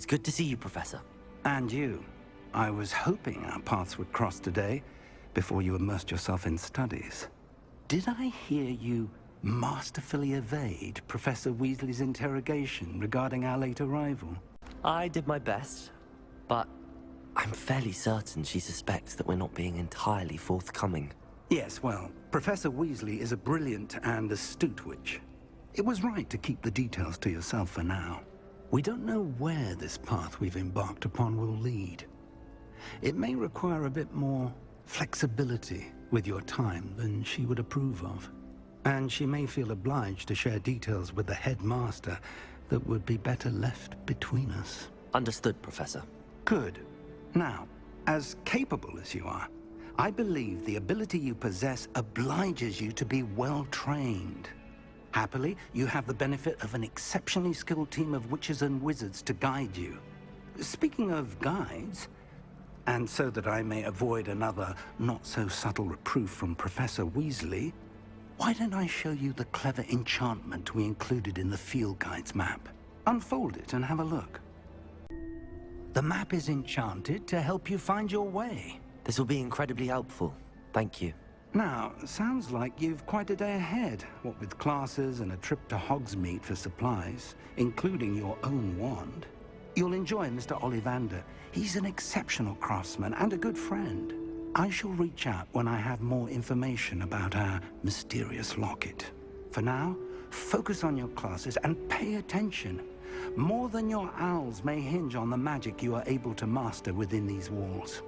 It's good to see you, Professor. And you. I was hoping our paths would cross today, before you immersed yourself in studies. Did I hear you masterfully evade Professor Weasley's interrogation regarding our late arrival? I did my best, but I'm fairly certain she suspects that we're not being entirely forthcoming. Yes, well, Professor Weasley is a brilliant and astute witch. It was right to keep the details to yourself for now. We don't know where this path we've embarked upon will lead. It may require a bit more flexibility with your time than she would approve of. And she may feel obliged to share details with the headmaster that would be better left between us. Understood, Professor. Good. Now, as capable as you are, I believe the ability you possess obliges you to be well-trained. Happily, you have the benefit of an exceptionally skilled team of witches and wizards to guide you. Speaking of guides, and so that I may avoid another not-so-subtle reproof from Professor Weasley, why don't I show you the clever enchantment we included in the field guide's map? Unfold it and have a look. The map is enchanted to help you find your way. This will be incredibly helpful. Thank you. Now, sounds like you've quite a day ahead, what with classes and a trip to Hogsmeade for supplies, including your own wand. You'll enjoy Mr. Ollivander. He's an exceptional craftsman and a good friend. I shall reach out when I have more information about our mysterious locket. For now, focus on your classes and pay attention. More than your owls may hinge on the magic you are able to master within these walls.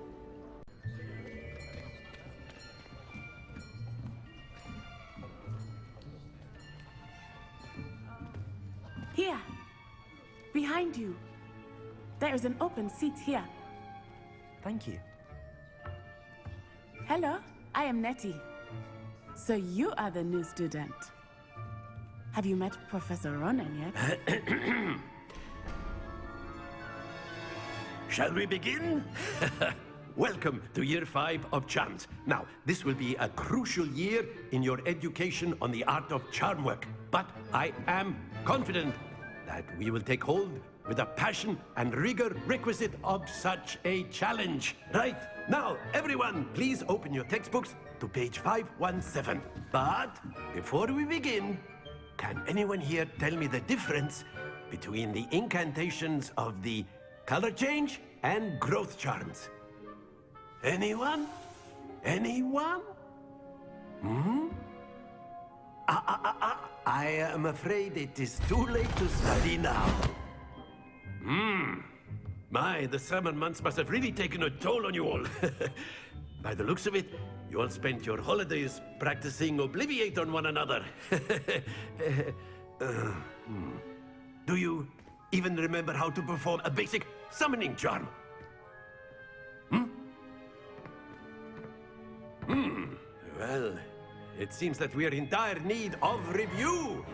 Here, behind you. There is an open seat here. Thank you. Hello, I am Nettie. So you are the new student. Have you met Professor Ronan yet? Shall we begin? Welcome to Year 5 of Charms. Now, this will be a crucial year in your education on the art of charm work. But I am confident that we will take hold with the passion and rigor requisite of such a challenge. Right, now, everyone, please open your textbooks to page 517. But before we begin, can anyone here tell me the difference between the incantations of the color change and growth charms? Anyone? Anyone? I am afraid it is too late to study now. My, the summer months must have really taken a toll on you all. By the looks of it, you all spent your holidays practicing Obliviate on one another. Do you even remember how to perform a basic summoning charm? Well, it seems that we are in dire need of review.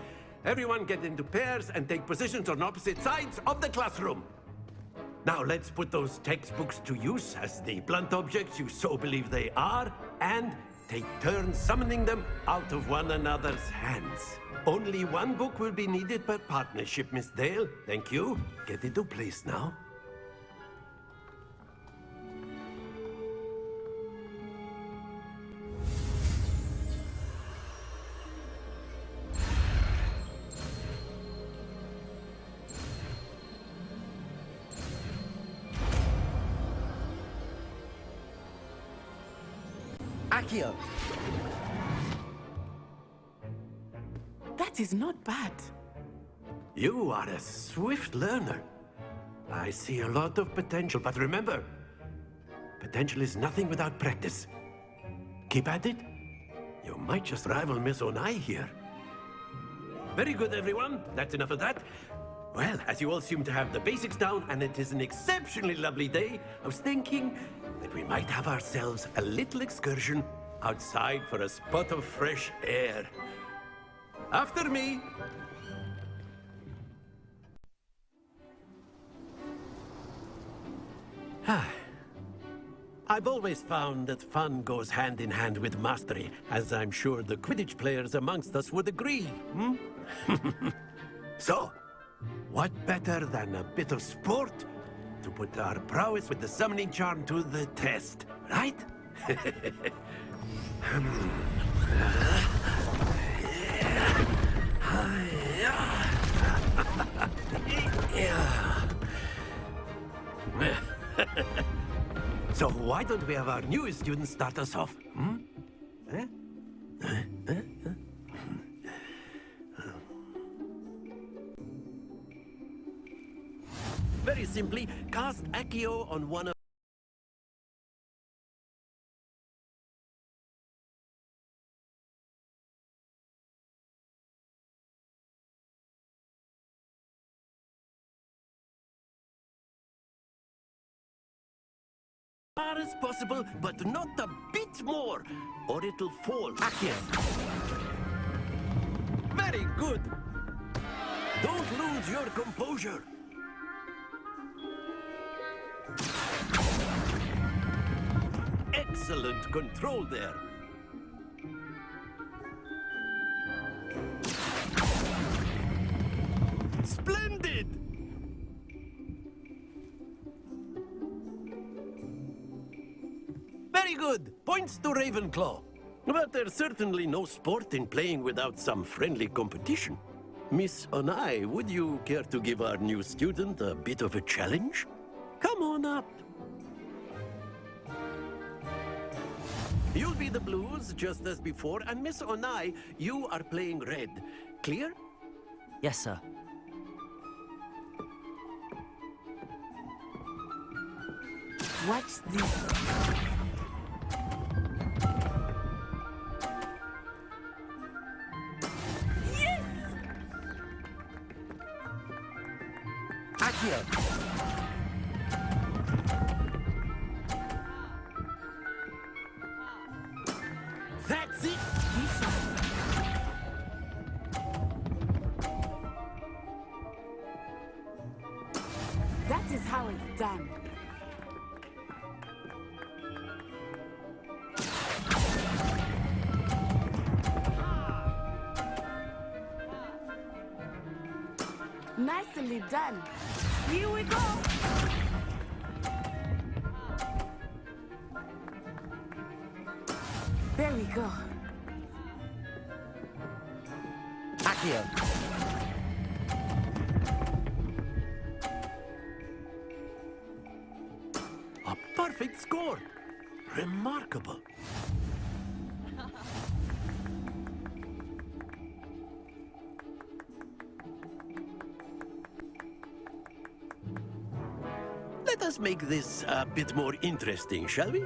Everyone get into pairs and take positions on opposite sides of the classroom. Now let's put those textbooks to use as the blunt objects you so believe they are, and take turns summoning them out of one another's hands. Only one book will be needed per partnership, Miss Dale. Thank you. Get into place now. Accio! That is not bad. You are a swift learner. I see a lot of potential, but remember, potential is nothing without practice. Keep at it. You might just rival Miss Onai here. Very good, everyone. That's enough of that. Well, as you all seem to have the basics down, and it is an exceptionally lovely day, I was thinking that we might have ourselves a little excursion outside for a spot of fresh air. After me. I've always found that fun goes hand in hand with mastery, as I'm sure the Quidditch players amongst us would agree, So, What better than a bit of sport to put our prowess with the summoning charm to the test, right? So why don't we have our newest student start us off? Eh? Very simply, cast Accio on one of far as possible, but not a bit more, or it'll fall. Accio. Very good. Don't lose your composure. Excellent control there. Splendid! Very good. Points to Ravenclaw. But there's certainly no sport in playing without some friendly competition. Miss Onai, would you care to give our new student a bit of a challenge? Come on up. You'll be the blues, just as before, and Miss Onai, you are playing red. Clear? Yes, sir. Watch this. Accio! That's it! That is how it's done. Nicely done. Here we go. There we go. Accio! A perfect score. Remarkable. Let us make this a bit more interesting, shall we?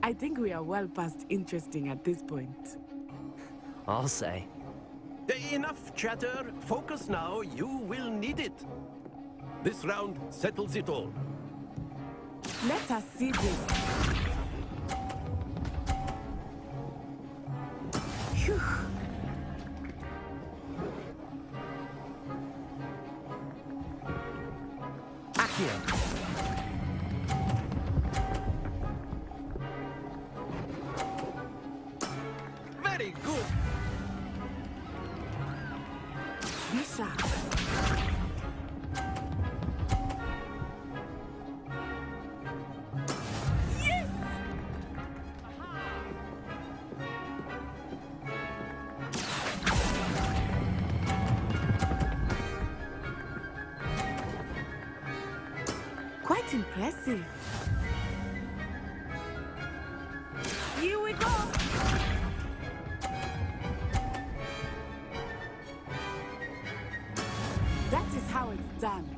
I think we are well past interesting at this point. I'll say. Enough chatter. Focus now. You will need it. This round settles it all. Let us see this. Phew. Accio! Very good. Lisa. Yes! Quite impressive. Here we go. That is how it's done.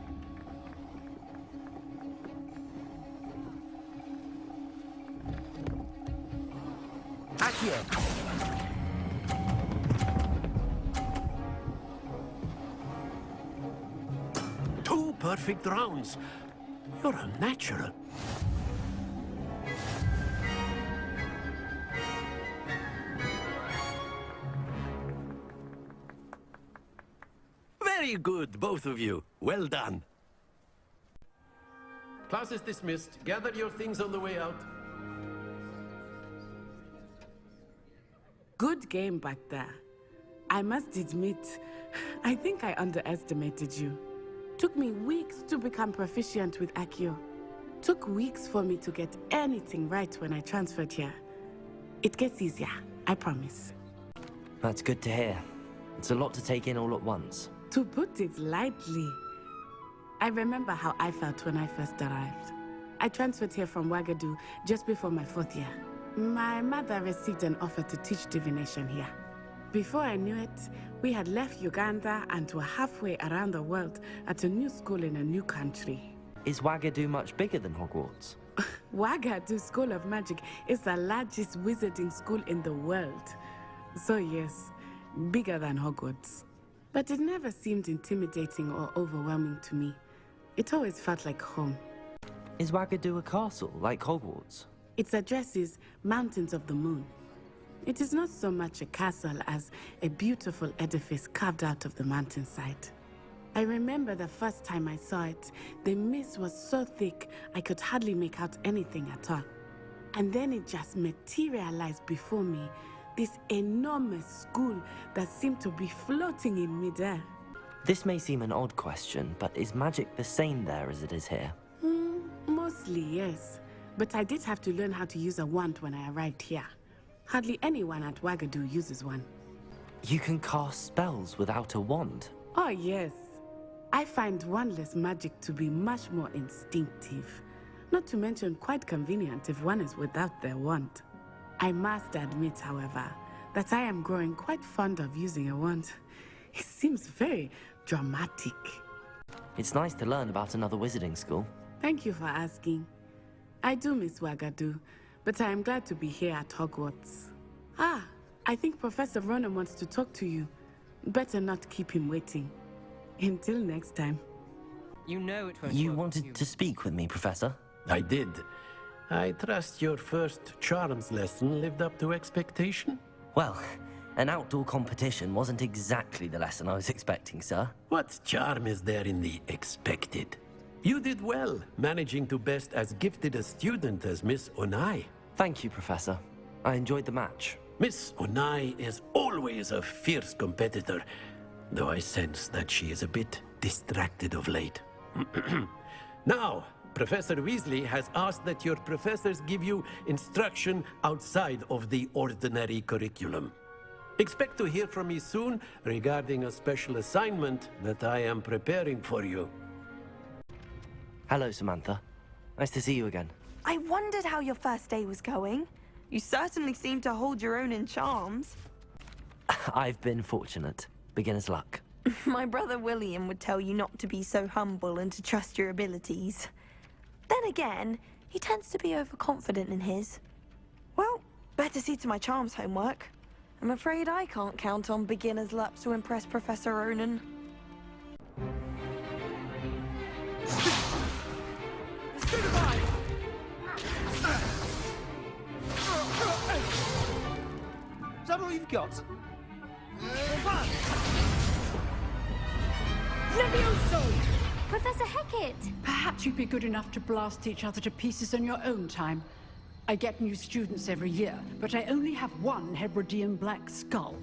Accio! Two perfect rounds. You're a natural. Very good, both of you. Well done. Class is dismissed. Gather your things on the way out. Good game back there. I must admit, I think I underestimated you. Took me weeks to become proficient with Accio. Took weeks for me to get anything right when I transferred here. It gets easier, I promise. That's good to hear. It's a lot to take in all at once. To put it lightly, I remember how I felt when I first arrived. I transferred here from Ouagadougou just before my 4th year. My mother received an offer to teach divination here. Before I knew it, we had left Uganda and were halfway around the world at a new school in a new country. Is Ouagadougou much bigger than Hogwarts? Ouagadougou School of Magic is the largest wizarding school in the world. So yes, bigger than Hogwarts. But it never seemed intimidating or overwhelming to me. It always felt like home. Is Ouagadougou a castle, like Hogwarts? Its address is Mountains of the Moon. It is not so much a castle as a beautiful edifice carved out of the mountainside. I remember the first time I saw it, the mist was so thick I could hardly make out anything at all. And then it just materialized before me, this enormous school that seemed to be floating in midair. This may seem an odd question, but is magic the same there as it is here? Mostly, yes. But I did have to learn how to use a wand when I arrived here. Hardly anyone at Ouagadougou uses one. You can cast spells without a wand? Oh, yes. I find wandless magic to be much more instinctive. Not to mention quite convenient if one is without their wand. I must admit, however, that I am growing quite fond of using a wand. It seems very dramatic. It's nice to learn about another wizarding school. Thank you for asking. I do miss Ouagadougou, but I am glad to be here at Hogwarts. Ah, I think Professor Ronan wants to talk to you. Better not keep him waiting. Until next time. You know it won't You work. wanted to speak with me, Professor? I did. I trust your first charms lesson lived up to expectation? Well, an outdoor competition wasn't exactly the lesson I was expecting, sir. What charm is there in the expected? You did well, managing to best as gifted a student as Miss Onai. Thank you, Professor. I enjoyed the match. Miss Onai is always a fierce competitor, though I sense that she is a bit distracted of late. Now, Professor Weasley has asked that your professors give you instruction outside of the ordinary curriculum. Expect to hear from me soon regarding a special assignment that I am preparing for you. Hello, Samantha. Nice to see you again. I wondered how your first day was going. You certainly seem to hold your own in charms. I've been fortunate. Beginner's luck. My brother William would tell you not to be so humble and to trust your abilities. Then again, he tends to be overconfident in his. Well, better see to my charms homework. I'm afraid I can't count on beginner's luck to impress Professor Ronan. Is that all you've got? Levioso! Professor Hecat! Perhaps you'd be good enough to blast each other to pieces in your own time. I get new students every year, but I only have one Hebridean black skull.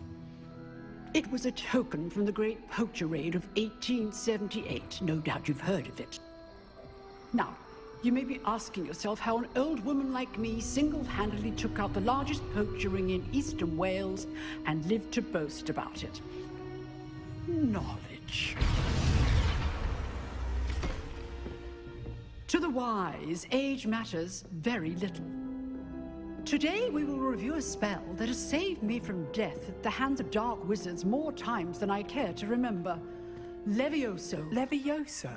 It was a token from the Great Poacher Raid of 1878. No doubt you've heard of it. Now, you may be asking yourself how an old woman like me single-handedly took out the largest poacher ring in eastern Wales and lived to boast about it. Knowledge. To the wise, age matters very little. Today we will review a spell that has saved me from death at the hands of dark wizards more times than I care to remember. Levioso. Levioso?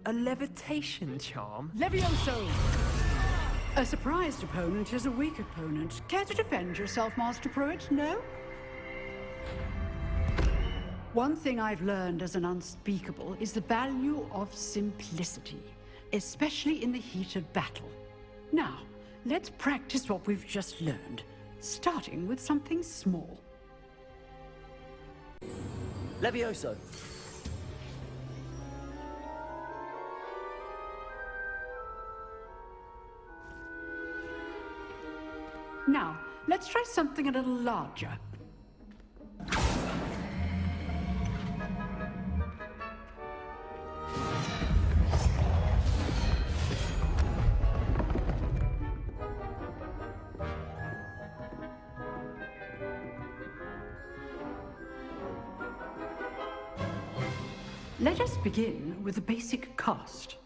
A levitation charm? Levioso! A surprised opponent is a weak opponent. Care to defend yourself, Master Pruitt? No? One thing I've learned as an unspeakable is the value of simplicity, especially in the heat of battle. Now, let's practice what we've just learned, starting with something small. Levioso. Now, let's try something a little larger. Let us begin with the basic cast.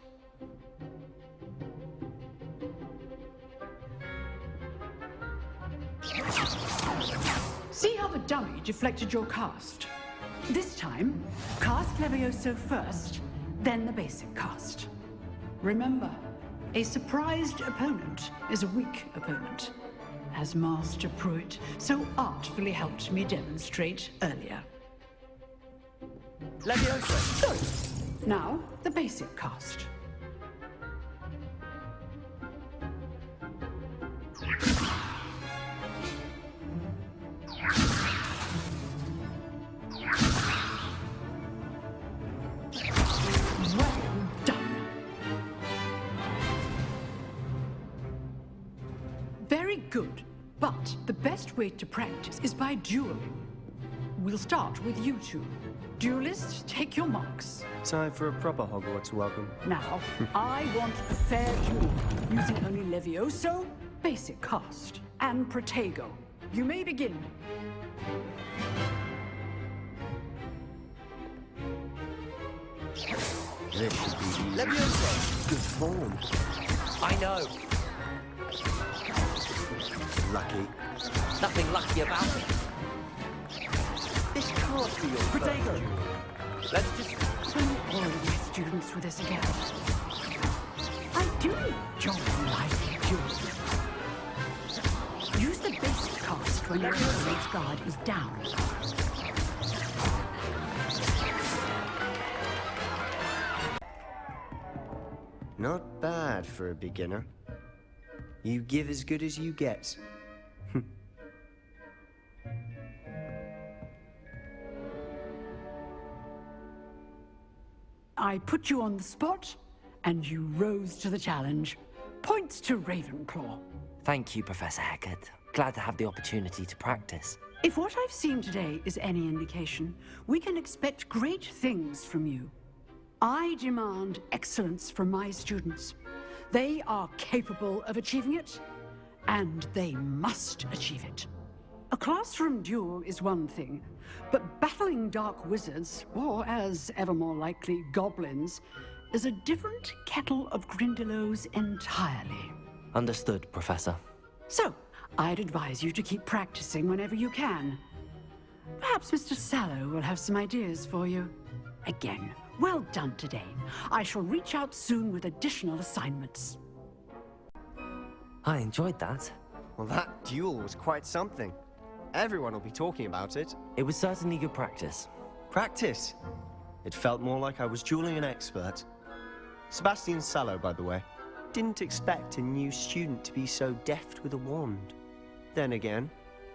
See how the dummy deflected your cast? This time, cast Levioso first, then the basic cast. Remember, a surprised opponent is a weak opponent, as Master Pruitt so artfully helped me demonstrate earlier. Leviosa! Good. Now, the basic cast. Well done. Very good, but the best way to practice is by dueling. We'll start with you two. Duelists, take your marks. Time for a proper Hogwarts welcome. Now, I want a fair duel, using only Levioso, basic cast, and Protego. You may begin. This should be Leviosa! good form. I know. Lucky. Nothing lucky about it. This can't be your Protego! Let's just... Don't worry my students with this again. I do enjoy lively duels. Use the basic cast when Levioso's guard is down. Not bad for a beginner. You give as good as you get. I put you on the spot, and you rose to the challenge. Points to Ravenclaw. Thank you, Professor Hecat. Glad to have the opportunity to practice. If what I've seen today is any indication, we can expect great things from you. I demand excellence from my students. They are capable of achieving it, and they must achieve it. A classroom duel is one thing, but battling dark wizards, or as ever more likely, goblins, is a different kettle of Grindylows entirely. Understood, Professor. So, I'd advise you to keep practicing whenever you can. Perhaps Mr. Sallow will have some ideas for you. Again, well done today. I shall reach out soon with additional assignments. I enjoyed that. Well, that duel was quite something. Everyone will be talking about it. It was certainly good practice. Practice. It felt more like I was dueling an expert. Sebastian Sallow, by the way. Didn't expect a new student to be so deft with a wand. Then again,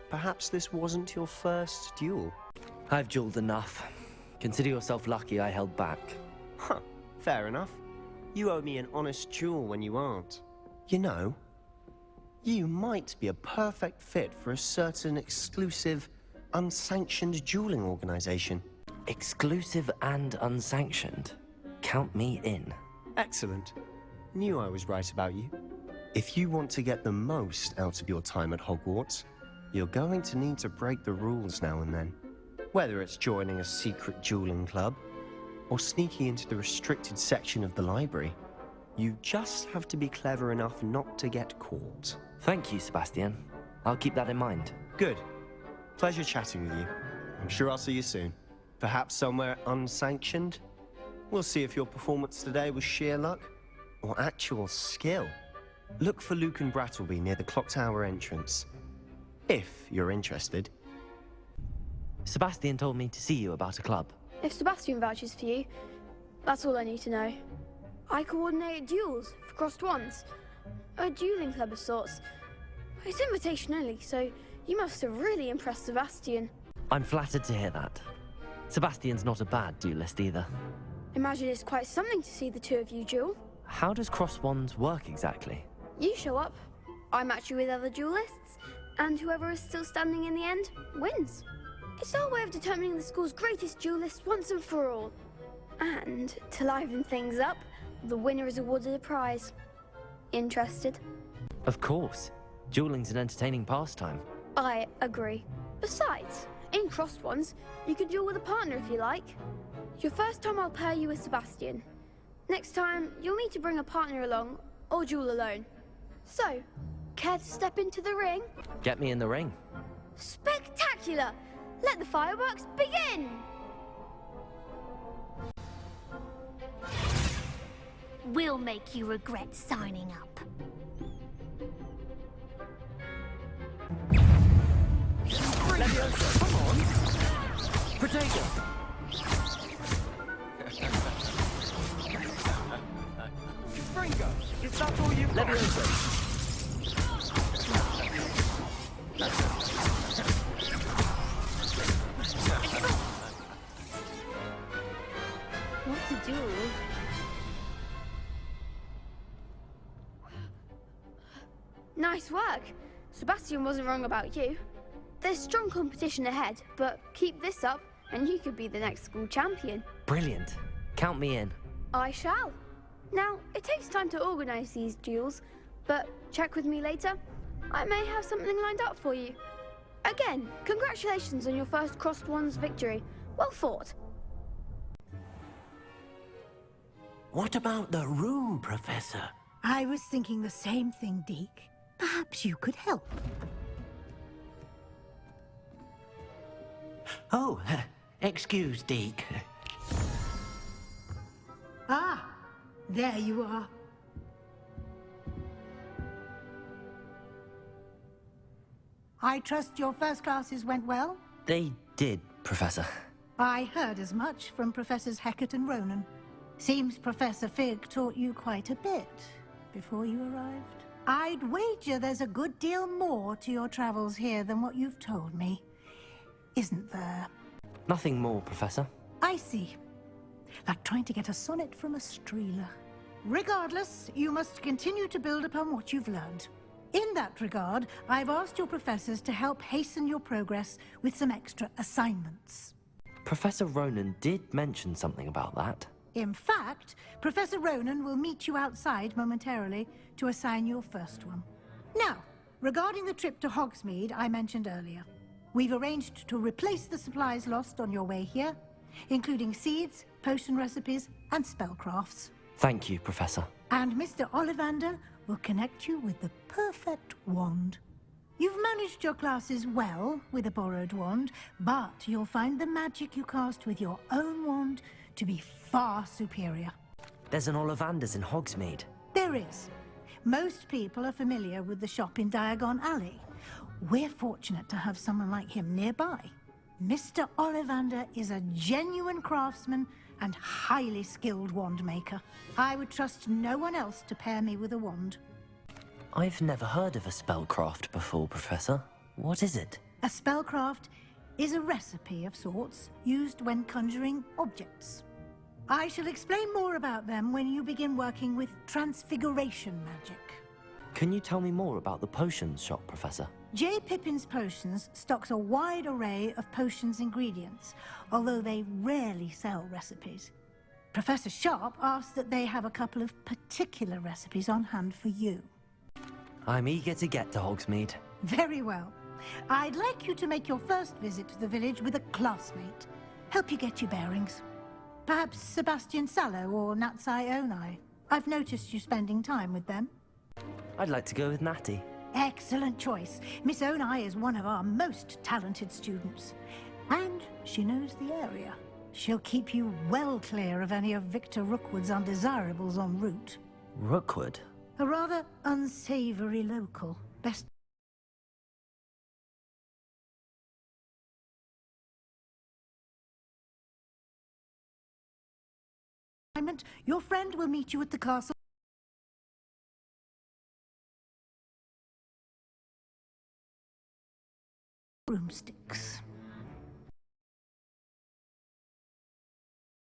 perhaps this wasn't your first duel. I've dueled enough. Consider yourself lucky I held back. Huh, fair enough. You owe me an honest duel when you aren't. You know, you might be a perfect fit for a certain exclusive, unsanctioned dueling organization. Exclusive and unsanctioned. Count me in. Excellent. Knew I was right about you. If you want to get the most out of your time at Hogwarts, you're going to need to break the rules now and then. Whether it's joining a secret dueling club, or sneaking into the restricted section of the library, you just have to be clever enough not to get caught. Thank you, Sebastian. I'll keep that in mind. Good. Pleasure chatting with you. I'm sure I'll see you soon. Perhaps somewhere unsanctioned? We'll see if your performance today was sheer luck or actual skill. Look for Luke and Brattleby near the clock tower entrance, if you're interested. Sebastian told me to see you about a club. If Sebastian vouches for you, that's all I need to know. I coordinate duels for crossed wands. A dueling club of sorts. It's invitation only, so you must have really impressed Sebastian. I'm flattered to hear that. Sebastian's not a bad duelist either. Imagine it's quite something to see the two of you duel. How does cross wands work exactly? You show up, I match you with other duelists, and whoever is still standing in the end wins. It's our way of determining the school's greatest duelist once and for all. And to liven things up, the winner is awarded a prize. Interested? Of course. Dueling's an entertaining pastime. I agree. Besides, in crossed ones, you can duel with a partner if you like. Your first time I'll pair you with Sebastian. Next time, you'll need to bring a partner along, or duel alone. So, care to step into the ring? Get me in the ring. Spectacular! Let the fireworks begin! We'll make you regret signing up. Leviosa, come on! Protego! Fringo, is that all you've got? Leviosa! What to do? Nice work. Sebastian wasn't wrong about you. There's strong competition ahead, but keep this up and you could be the next school champion. Brilliant. Count me in. I shall. Now, it takes time to organize these duels, but check with me later. I may have something lined up for you. Again, congratulations on your first Crossed Wands victory. Well fought. What about the room, Professor? I was thinking the same thing, Deke. Perhaps you could help. Oh, excuse, Deke. Ah, there you are. I trust your first classes went well? They did, Professor. I heard as much from Professors Hecat and Ronan. Seems Professor Fig taught you quite a bit before you arrived. I'd wager there's a good deal more to your travels here than what you've told me. Isn't there? Nothing more, Professor. I see. Like trying to get a sonnet from a streeler. Regardless, you must continue to build upon what you've learned. In that regard, I've asked your professors to help hasten your progress with some extra assignments. Professor Ronan did mention something about that. In fact, Professor Ronan will meet you outside momentarily to assign your first one. Now, regarding the trip to Hogsmeade I mentioned earlier, we've arranged to replace the supplies lost on your way here, including seeds, potion recipes, and spellcrafts. Thank you, Professor. And Mr. Ollivander will connect you with the perfect wand. You've managed your classes well with a borrowed wand, but you'll find the magic you cast with your own wand to be far superior. There's an Ollivander's in Hogsmeade. There is. Most people are familiar with the shop in Diagon Alley. We're fortunate to have someone like him nearby. Mr. Ollivander is a genuine craftsman and highly skilled wand maker. I would trust no one else to pair me with a wand. I've never heard of a spellcraft before, Professor. What is it? A spellcraft is a recipe of sorts used when conjuring objects. I shall explain more about them when you begin working with transfiguration magic. Can you tell me more about the potions shop, Professor? J. Pippin's Potions stocks a wide array of potions ingredients, although they rarely sell recipes. Professor Sharp asked that they have a couple of particular recipes on hand for you. I'm eager to get to Hogsmeade. Very well. I'd like you to make your first visit to the village with a classmate. Help you get your bearings. Perhaps Sebastian Sallow or Natsai Onai. I've noticed you spending time with them. I'd like to go with Natty. Excellent choice. Miss Onai is one of our most talented students. And she knows the area. She'll keep you well clear of any of Victor Rookwood's undesirables en route. Rookwood? A rather unsavory local. Best... Your friend will meet you at the castle. Broomsticks.